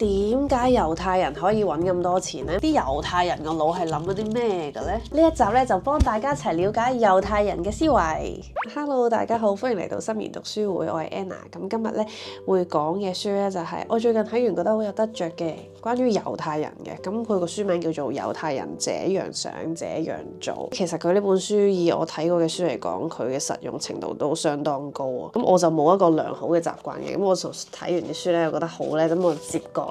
點解猶太人可以揾咁多錢呢？啲猶太人個腦係諗咗啲咩嘅呢？呢一集咧就幫大家一齊了解猶太人嘅思維。Hello， 大家好，歡迎嚟到心言讀書會，我係 Anna。咁今日咧會講嘅書咧就係我最近睇完覺得好有得着嘅，關於猶太人嘅。咁佢個書名叫做《猶太人這樣想這樣做》。其實佢呢本書以我睇過嘅書嚟講，佢嘅實用程度都相當高啊。咁我就冇一個良好嘅習慣嘅。咁我就睇完啲書咧，我覺得好咧，咁我接角啦。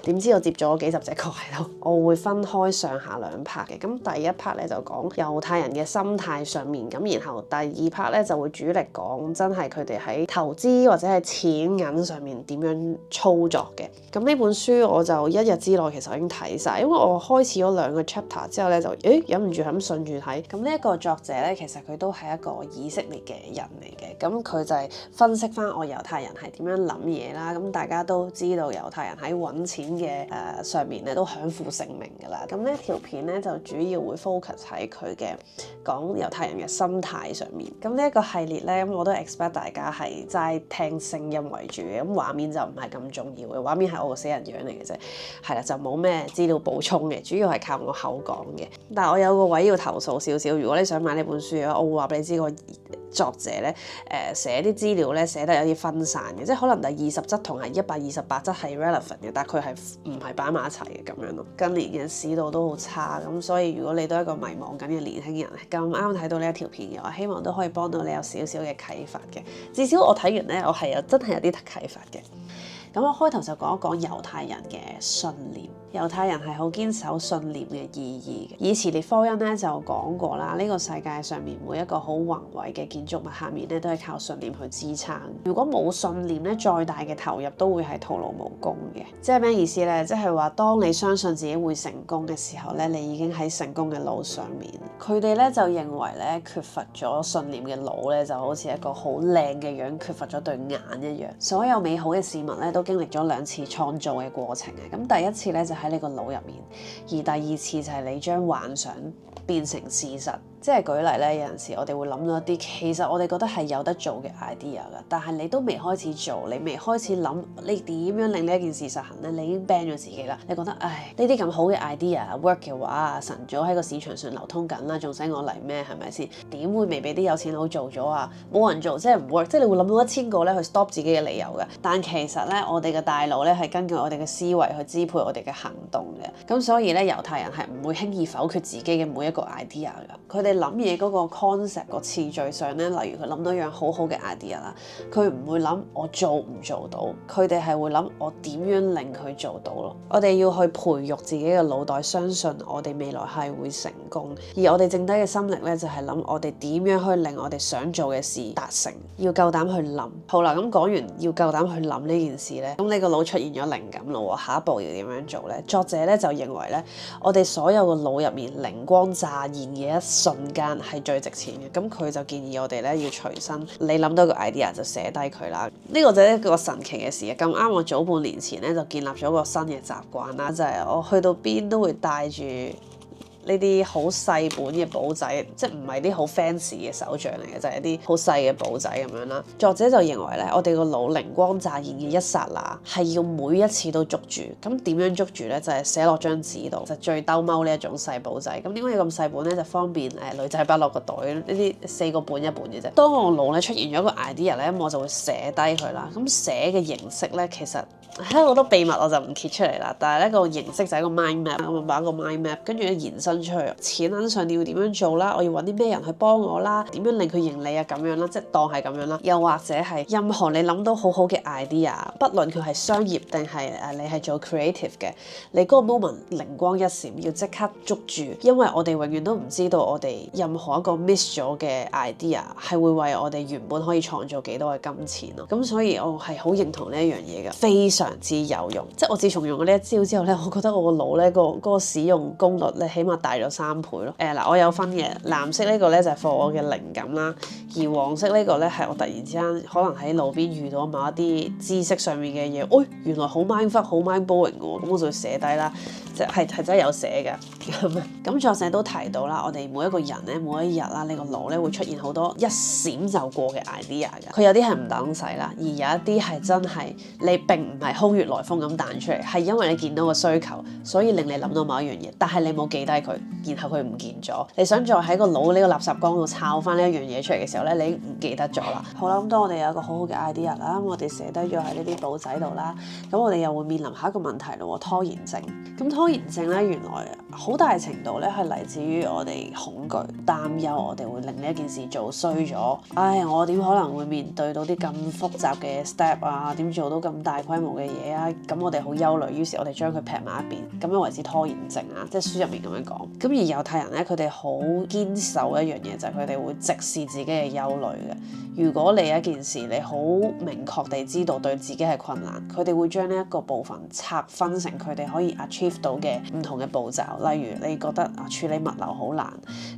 點知我接咗幾十隻角喺度，我會分開上下兩 part 嘅。咁第一 part 咧就講猶太人嘅心態上面，咁然後第二 part 咧就會主力講真係佢哋喺投資或者係錢銀上面點樣操作嘅。咁呢本書我就一日之內其實我已經睇晒，因為我開始咗2個 chapter 之後咧就忍唔住咁順住睇。咁呢一個作者咧其實佢都係一個以色列嘅人嚟嘅，咁佢就係分析翻我猶太人係點樣諗嘢啦。咁大家都知道猶太人喺揾錢嘅上面咧都享負盛名㗎啦。咁呢條片咧就主要會 focus 喺佢嘅講猶太人嘅心態上面。咁呢一個系列咧，咁我都 expect 大家係齋聽聲音為主嘅，咁畫面就唔係咁重要嘅，畫面係我個死人樣嚟嘅啫，係啦，就冇咩資料補充嘅，主要係靠我口講嘅。但係我有個位要投訴少少，如果你想買呢本書嘅話，我會話俾你知個作者咧寫啲資料咧寫得有啲分散嘅，即係可能第20則同係128則係 relevant 嘅，但係佢係唔係擺埋一齊嘅咁樣咯。近年嘅市道都好差，咁所以如果你都係一個迷茫緊嘅年輕人，咁啱睇到呢一條片嘅話，希望都可以幫到你有少少嘅啟發嘅。至少我睇完咧，我係真係有啲啟發嘅。咁我開頭就講一講猶太人嘅信念。猶太人係好堅守信念嘅意義嘅。以前列科恩咧就講過啦，呢個世界上面每一個好宏偉嘅建築物下面咧都係靠信念去支撐。如果冇信念咧，再大嘅投入都會係徒勞無功嘅。即係咩意思咧？即係話當你相信自己會成功嘅時候咧，你已經喺成功嘅路上面。佢哋咧就認為咧缺乏咗信念嘅腦咧就好似一個好靚嘅樣缺乏咗對眼一樣。所有美好嘅事物咧都經歷咗2次創造嘅過程嘅。咁第一次咧就喺你個腦入面，而第二次就係你將幻想變成事實。即係舉例咧，有陣時我哋會諗到一啲其實我哋覺得係有得做嘅 idea 㗎，但係你都未開始做，你未開始諗你點樣令呢一件事實行咧，你已經 ban 咗自己啦。你覺得唉，呢啲咁好嘅 idea work 嘅話，晨早喺個市場上流通緊啦，仲使我嚟咩？係咪先？點會未俾啲有錢佬做咗啊？冇人做即係唔 work，即係你會諗到1000個咧去 stop 自己嘅理由嘅。但其實咧，我哋嘅大腦咧係根據我哋嘅思維去支配我哋嘅行動嘅。咁所以咧，猶太人係唔會輕易否決自己嘅每一個 idea 㗎。佢哋諗嘢嗰個 concept 個次序上咧，例如佢諗到一樣好好嘅 idea 啦，佢唔會諗我做唔做到，佢哋係會諗我點樣令佢做到咯。我哋要去培育自己嘅腦袋，相信我哋未來係會成功，而我哋剩低嘅心力咧就係諗我哋點樣去令我哋想做嘅事達成，要夠膽去諗。好啦，咁講完要夠膽去諗呢件事咧，咁你個腦出現咗靈感咯，下一步要點樣做咧？作者咧就認為咧，我哋所有個腦入面靈光乍現嘅一瞬間係最值錢嘅，咁佢就建議我哋咧要隨身，你諗到個 idea 就寫低佢啦。呢個就係一個神奇嘅事啊！咁啱我早半年前咧就建立咗個新嘅習慣啦，就係我去到邊都會帶住呢啲好細本嘅簿仔，即係唔係啲好 fancy 嘅手帳嚟嘅，就係一啲好細嘅簿仔咁樣啦。作者就認為咧，我哋個腦靈光乍現嘅一剎那係要每一次都捉住。咁點樣捉住咧？就係寫落張紙度，就最兜踎呢一種細簿仔。咁點解要咁細本咧？就方便女仔擺落個袋，呢啲4個半一本嘅啫。當我腦咧出現咗個 idea 咧，我就會寫低佢啦。咁寫嘅形式咧，其實好多秘密我就唔揭出嚟啦。但係咧個形式就係一個 mind map，咁我擺一個 mind map，跟住咧延伸出去，錢銀上你要點樣做啦？我要揾啲咩人去幫我啦？點樣令佢盈利啊？咁樣啦，即係當係咁樣啦。又或者係任何你諗到好好嘅 idea，不論佢係商業定係你係做 creative 嘅，你嗰個 moment 靈光一閃，要即刻捉住，因為我哋永遠都唔知道我哋任何一個 miss 咗嘅 idea 係會為我哋原本可以創造幾多嘅金錢咯。咁所以我係好認同呢一樣嘢嘅，非常之有用。即係我自從用咗呢一招之後咧，我覺得我個腦咧嗰個使用功率咧起碼大咗3倍咯。我有分嘅，藍色呢個咧就係 for 我嘅靈感啦，而黃色呢個咧係我突然之間可能喺路邊遇到某一啲知識上面嘅嘢，原來好 mindfuck 好 mind blowing 喎，咁我就寫低啦。係真係有寫㗎。咁作者都提到啦，我哋每一個人咧，每一日啦，你個腦咧會出現好多一閃就過嘅 idea 㗎。佢有啲係唔等使啦，而有一啲係真係你並唔係空穴來風咁彈出嚟，係因為你見到個需求，所以令你諗到某一樣嘢，但係你冇記低佢，然後佢唔見咗。你想再喺個腦呢個垃圾缸度抄翻呢一樣嘢出嚟嘅時候咧，你唔記得咗啦。好啦，咁當我哋有一個好好嘅 idea 啦，咁我哋寫低咗喺呢啲簿仔度啦，咁我哋又會面臨下一個問題咯，拖延症。咁拖延症咧，原來好大程度咧係嚟自於我哋恐懼、擔憂，我哋會令呢一件事做衰咗。唉，我點可能會面對到啲咁複雜嘅 step 啊？點做到咁大規模嘅嘢啊？咁我哋好憂慮，於是我哋將佢劈埋一邊，咁樣為之拖延症啊！即係書入面咁樣講。咁而猶太人咧，佢哋好堅守一樣嘢，就係佢哋會直視自己嘅憂慮嘅。如果你有一件事你好明確地知道對自己係困難，佢哋會將呢一個部分拆分成佢哋可以 achieve 到嘅唔同嘅步驟。例如你覺得處理物流好難，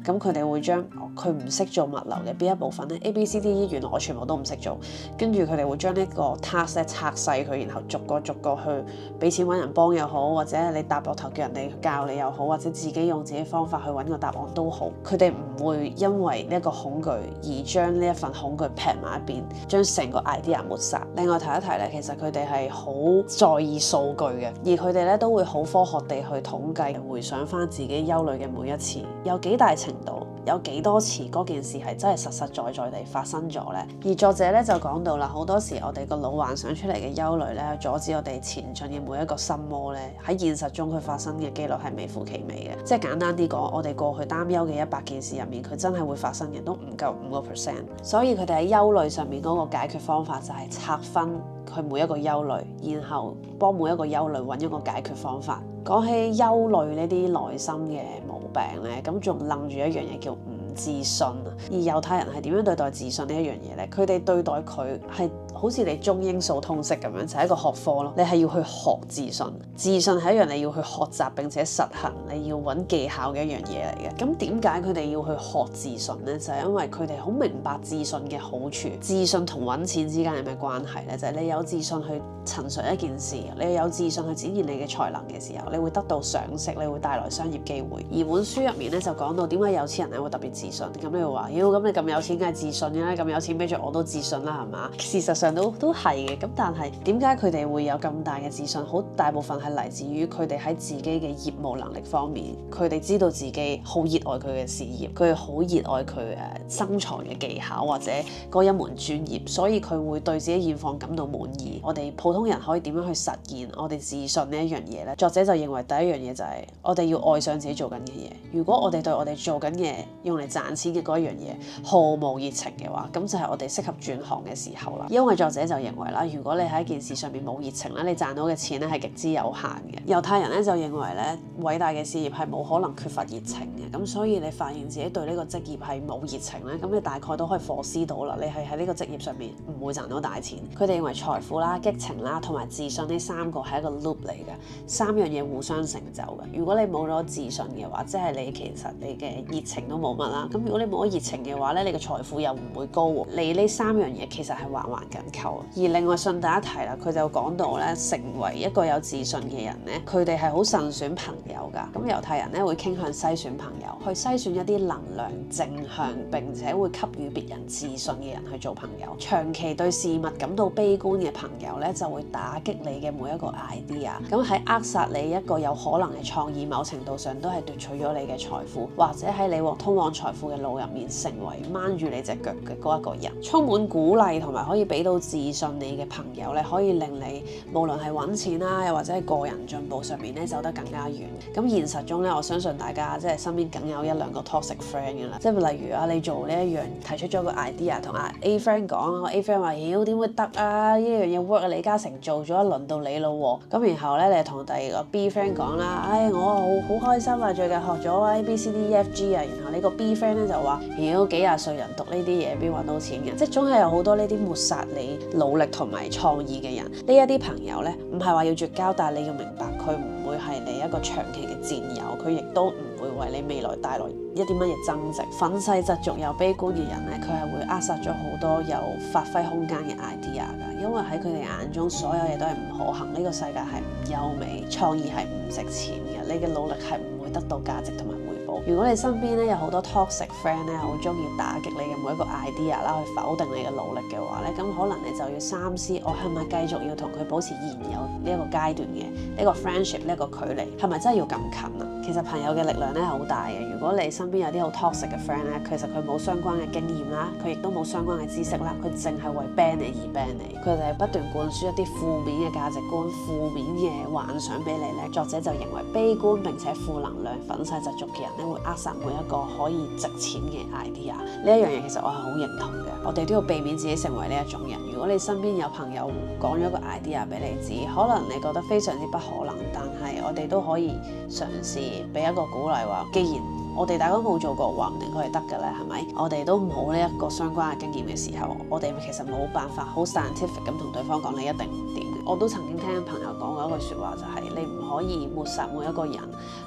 咁佢哋會將佢唔識做物流嘅邊一部分咧 A B C D E 原來我全部都唔識做，跟住佢哋會將呢個 task 咧拆細佢，然後逐個去俾錢揾人幫又好，或者你搭膊頭叫人哋教你又好，或者自己用自己方法去揾個答案都好。佢哋唔會因為呢一個恐懼而將呢一份恐懼劈埋一邊，將成個 idea 抹殺。另外提一提咧，其實佢哋係好在意數據嘅，而佢哋咧都會好科學地去統計，回想翻自己憂慮嘅每一次，有幾大程度，有幾多次嗰件事係真係實實在在地發生咗呢？而作者咧就講到啦，好多時我哋個腦幻想出嚟嘅憂慮咧，阻止我哋前進嘅每一個心魔咧，喺現實中佢發生嘅機率係微乎其微嘅。即係簡單啲講，我哋過去擔憂嘅100件事入面，佢真係會發生嘅都唔夠5%。所以佢哋喺憂慮上面嗰個解決方法就係拆分佢每一個憂慮，然後幫每一個憂慮揾一個解決方法。講起憂慮呢啲內心嘅毛病咧，咁仲愣住一樣嘢叫唔自信啊。而猶太人係點樣對待自信呢一樣嘢咧？佢哋對待佢係好似你中英數通識咁樣，就係一個學科咯。你係要去學自信，自信係一樣你要去學習並且實行，你要揾技巧嘅一樣嘢嚟嘅。咁點解佢哋要去學自信呢？就係因為佢哋好明白自信嘅好處。自信同揾錢之間有咩關係呢？就係你有自信去陳述一件事，你有自信去展現你嘅才能嘅時候，你會得到賞識，你會帶來商業機會。而本書入面咧就講到點解有錢人咧會特別自信。咁你會話，咁你咁有錢梗係自信嘅啦，咁有錢俾著我都自信啦，係嘛？事實上都係嘅。咁但係點解佢哋會有咁大嘅自信？好大部分係嚟自於佢哋喺自己嘅業務能力方面，佢哋知道自己好熱愛佢嘅事業，佢好熱愛佢生財嘅技巧或者嗰一門專業，所以佢會對自己現況感到滿意。我哋普通人可以點樣去實現我哋自信呢一樣嘢呢？作者就認為第一樣嘢就係我哋要愛上自己做緊嘅嘢。如果我哋對我哋做緊嘅用嚟賺錢嘅嗰一樣嘢毫無熱情嘅話，咁就係我哋適合轉行嘅時候啦。因為作者就認為啦，如果你喺一件事上面冇熱情咧，你賺到嘅錢咧係極之有限嘅。猶太人咧就認為咧，偉大嘅事業係冇可能缺乏熱情嘅。咁所以你發現自己對呢個職業係冇熱情咧，咁你大概都可以 foresee到啦，你係喺呢個職業上面唔會賺到大錢。佢哋認為財富啦、激情啦同埋自信呢3個係一個 loop 嚟嘅，3樣嘢互相成就嘅。如果你冇咗自信嘅話，即係你其實你嘅熱情都冇乜啦。咁如果你冇咗熱情嘅話咧，你嘅財富又唔會高喎。你呢3樣嘢其實係環環緊扣。而另外順帶一提啦，佢就講到咧，成為一個有自信嘅人咧，佢哋係好慎選朋友㗎。咁猶太人咧會傾向篩選朋友，去篩選一啲能量正向並且會給予別人自信嘅人去做朋友。長期對事物感到悲觀嘅朋友咧，就會打擊你嘅每一個 idea。咁喺扼殺你一個有可能嘅創意，某程度上都係奪取咗你嘅財富，或者喺你通往財富嘅路入面，成為掹住你隻腳嘅嗰一個人。充滿鼓勵同埋可以俾到自信你嘅朋友咧，可以令你無論係揾錢啦，又或者係個人進步上面咧走得更加遠。咁現實中咧，我相信大家即係身邊梗有1-2個 toxic friend 嘅啦。即係例如啊，你做呢一樣提出咗個 idea， 同A friend 講，A friend 話：妖點會得啊？呢樣嘢 work 啊，李嘉誠做咗一輪到你咯喎。咁然後咧，你同第2個 B friend 講啦，我好開心啊，最近學咗 ABCDEFG 啊。然後呢個 B friend 咧就話：妖幾廿歲人讀呢啲嘢邊揾到錢嘅？即係總係有好多呢啲抹殺你努力同埋創意嘅人。呢一啲朋友咧，唔係話要絕交，但係你要明白佢唔會係你一個長期嘅戰友，佢亦都唔會為你未來帶來一啲乜嘢增值。憤世嫉俗又悲觀嘅人咧，佢係會扼殺咗好多有發揮空間嘅 idea 㗎。因為喺佢哋眼中所有嘢都係唔可行，呢個世界係唔優美，創意係唔值錢嘅，你嘅努力係唔會得到價值同埋回報。如果你身邊咧有好多 toxic friend 咧，好中意打擊你嘅每一個 idea 啦，去否定你嘅努力嘅話咧，咁可能你就要三思，我係咪繼續要同佢保持現有呢一個階段嘅呢個 friendship 呢一個距離，係咪真係要咁近啊？其實朋友嘅力量咧係好大嘅。如果你身邊有啲好 toxic 嘅 friend 咧，其實佢冇相關嘅經驗啦，佢亦都冇相關嘅知識啦，佢淨係為 ban 你而 ban 你，佢哋係不斷灌輸一啲負面嘅價值觀、負面嘅幻想俾你咧。作者就認為悲觀並且負能量、憤世嫉俗嘅人咧，會扼殺每一個可以值錢嘅 idea。呢一樣嘢其實我係好認同嘅，我哋都要避免自己成為呢一種人。如果你身邊有朋友講咗個 idea 俾你知，可能你覺得非常之不可能，但係我哋都可以嘗試俾一個鼓勵話，既然我哋大家都冇做過，話唔定佢係得嘅咧，係咪？我哋都冇呢一個相關嘅經驗嘅時候，我哋其實冇辦法好 scientific 咁同對方講你一定唔掂。我都曾經聽朋友講過一句説話，就係你唔可以抹殺每一個人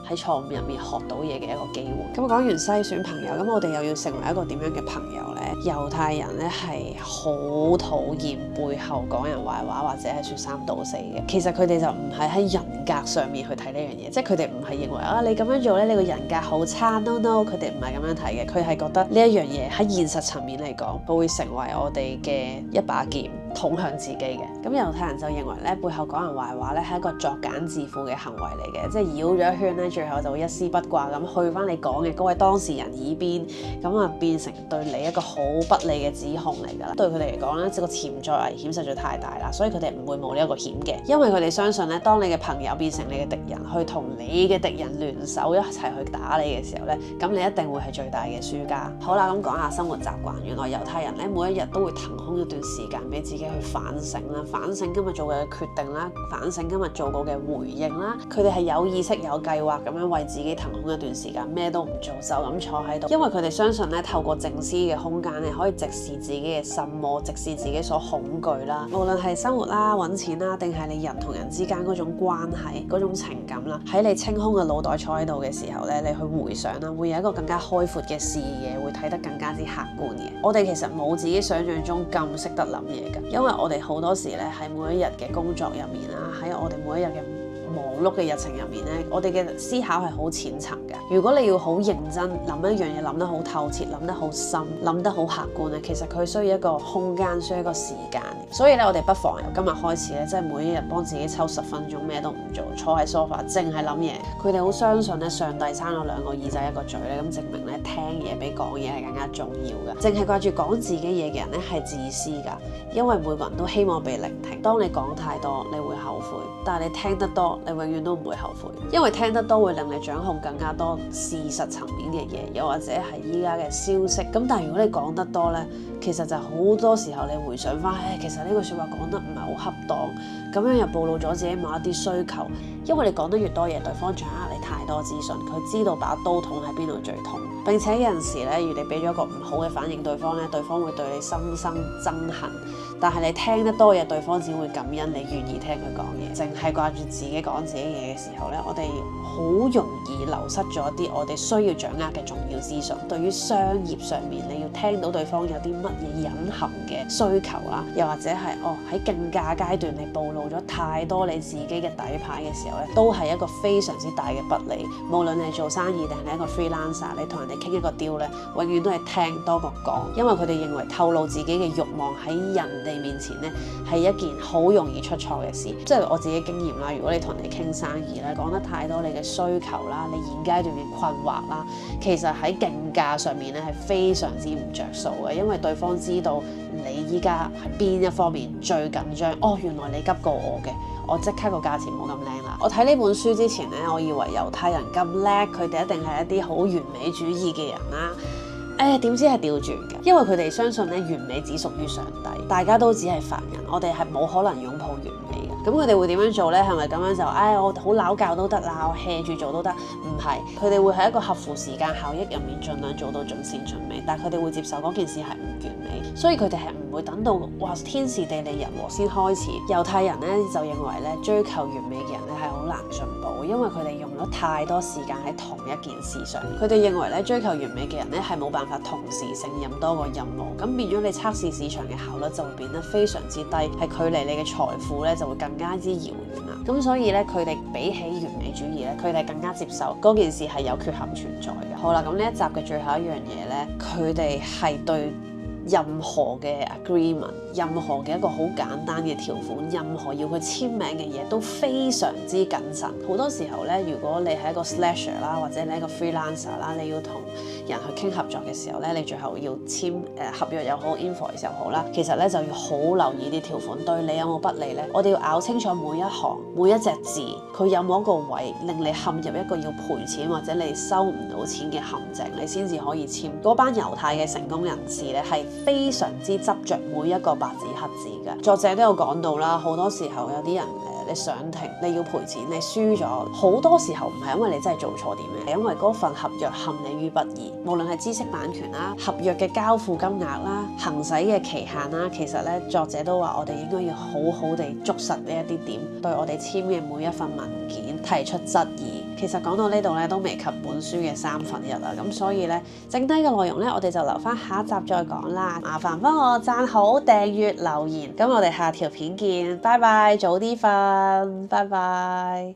喺錯誤入面學到嘢嘅一個機會。咁講完篩選朋友，咁我哋又要成為一個點樣嘅朋友呢？猶太人咧係好討厭背後講人壞話或者係説三道四嘅。其實佢哋就唔係喺人格上面去睇呢樣嘢，即係佢哋唔係認為啊你咁樣做咧，你個人格好差。No， 佢哋唔係咁樣睇嘅，佢係覺得呢一樣嘢喺現實層面嚟講，佢會成為我哋嘅一把劍，捅向自己嘅。咁猶太人就認為咧，背後講人壞話咧係一個作繭自負嘅行為嚟嘅，即係繞咗一圈咧，最後就會一絲不掛咁去翻你講嘅嗰位當事人耳邊，咁啊變成對你一個好不利嘅指控嚟㗎啦。對佢哋嚟講咧，即個潛在危險實在太大啦，所以佢哋唔會冒呢一個險嘅，因為佢哋相信咧，當你嘅朋友變成你嘅敵人，去同你嘅敵人聯手一齊去打你嘅時候咧，咁你一定會係最大嘅輸家。好啦，咁講下生活習慣。原來猶太人咧每一日都會騰空一段時間俾自己去反省啦，反省今日做嘅決定啦，反省今日做過嘅回應啦。佢哋係有意識、有計劃咁樣為自己騰空一段時間，咩都唔做，就咁坐喺度。因為佢哋相信咧，透過靜思嘅空間咧，可以直視自己嘅心魔，直視自己所恐懼啦。無論係生活啦、揾錢啦，定係你人同人之間嗰種關係、嗰種情感啦，喺你清空嘅腦袋坐喺度嘅時候咧，你去回想啦，會有一個更加開闊嘅視野，會睇得更加之客觀嘅。我哋其實冇自己想象中咁識得諗嘢㗎，因為我哋好多時咧喺每一日嘅工作入面啦，喺我哋每一日嘅忙碌嘅日程入面咧，我哋嘅思考係好淺層嘅。如果你要好認真諗一樣嘢，諗得好透徹，諗得好深，諗得好客觀咧，其實佢需要一個空間，需要一個時間。所以咧，我哋不妨由今日開始咧，即係每一日幫自己抽10分鐘，咩都唔做，坐喺 sofa 淨係諗嘢。佢哋好相信咧，上帝生咗2個耳仔一個嘴咧，咁證明咧聽嘢比講嘢係更加重要嘅。淨係掛住講自己嘢嘅人咧係自私㗎，因為每個人都希望被聆聽。當你講太多，你會後悔；但係你聽得多，你永遠都唔會後悔，因為聽得多會令你掌控更加多事實層面嘅嘢，又或者係依家嘅消息。咁但係如果你講得多呢，其實就好多時候你回想翻，其實呢句説話講得唔係好恰當，咁樣又暴露咗自己某一啲需求。因為你講得越多嘢，對方掌握你太多資訊，佢知道把刀捅喺邊度最痛。並且有陣時咧，如你俾咗一個唔好嘅反應對方咧，對方會對你心生憎恨。但係你聽得多嘢，對方只會感恩你願意聽佢講嘢。淨係掛住自己講自己嘢嘅時候咧，我哋好容易流失咗一啲我哋需要掌握嘅重要資訊。對於商業上面，你要聽到對方有啲乜嘢隱含嘅需求啦，又或者係喺競價階段你暴露咗太多你自己嘅底牌嘅時候咧，都係一個非常之大嘅不利。無論你係做生意定係你一個 freelancer， 你同人哋傾一個 deal 咧，永遠都係聽多過講，因為佢哋認為透露自己嘅慾望喺人哋面前咧係一件好容易出錯嘅事。即係我自己經驗啦，如果你同人哋傾生意咧，講得太多你嘅需求啦，你現階段嘅困惑啦，其實喺競價上面咧係非常之唔着數嘅，因為對方知道你依家係邊一方面最緊張。原來你急過我嘅，我即刻個價錢冇咁靚啦。我睇呢本書之前咧，我以為猶太人咁叻，佢哋一定係一啲好完美主義嘅人啦。點知係調轉嘅，因為佢哋相信咧完美只屬於上帝，大家都只係凡人，我哋係冇可能擁抱完美嘅。咁佢哋會點樣做呢？係咪咁樣就我好撈教都得啦，我 hea 住做都得？唔係，佢哋會喺一個合乎時間效益入面盡量做到盡善盡美，但係佢哋會接受嗰件事係唔完美，所以佢哋係唔會等到天時地利人和先開始。猶太人咧就認為咧追求完美嘅人咧係好難進步，因為佢哋用咗太多時間喺同一件事上。佢哋認為咧，追求完美嘅人咧係冇辦法同時勝任多個任務，咁變咗你測試市場嘅效率就會變得非常之低，係距離你嘅財富咧就會更加之遙遠啦。咁所以咧，佢哋比起完美主義咧，佢哋更加接受嗰件事係有缺陷存在嘅。好啦，咁呢一集嘅最後一樣嘢咧，佢哋係對任何嘅 agreement， 任何嘅一個好簡單嘅條款，任何要佢簽名嘅嘢都非常之謹慎。好多時候咧，如果你係一個 slasher 啦，或者你係一個 freelancer 啦，你要同人去傾合作嘅時候咧，你最後要簽合約又好 invoice 又好啦，其實咧就要好留意啲條款對你有冇不利咧。我哋要咬清楚每一行每一隻字，佢有冇一個位令你陷入一個要賠錢或者你收唔到錢嘅陷阱，你先至可以簽。嗰班猶太嘅成功人士咧係非常之執着每一個白紙黑字嘅。作者都有講到啦，好多時候有啲人你上庭你要賠錢，你輸咗，好多時候唔係因為你真係做錯啲咩，係因為嗰份合約陷你於不義。無論係知識版權啦、合約嘅交付金額啦、行使嘅期限啦，其實咧作者都話我哋應該要好好地捉實呢一啲點，對我哋簽嘅每一份文件提出質疑。其實講到呢度咧都未及本書嘅1/3啦，咁所以咧剩低嘅內容咧我哋就留翻下一集再講啦。麻煩幫我讚好、訂閱、留言，咁我哋下條片見，拜拜，早啲瞓，拜拜。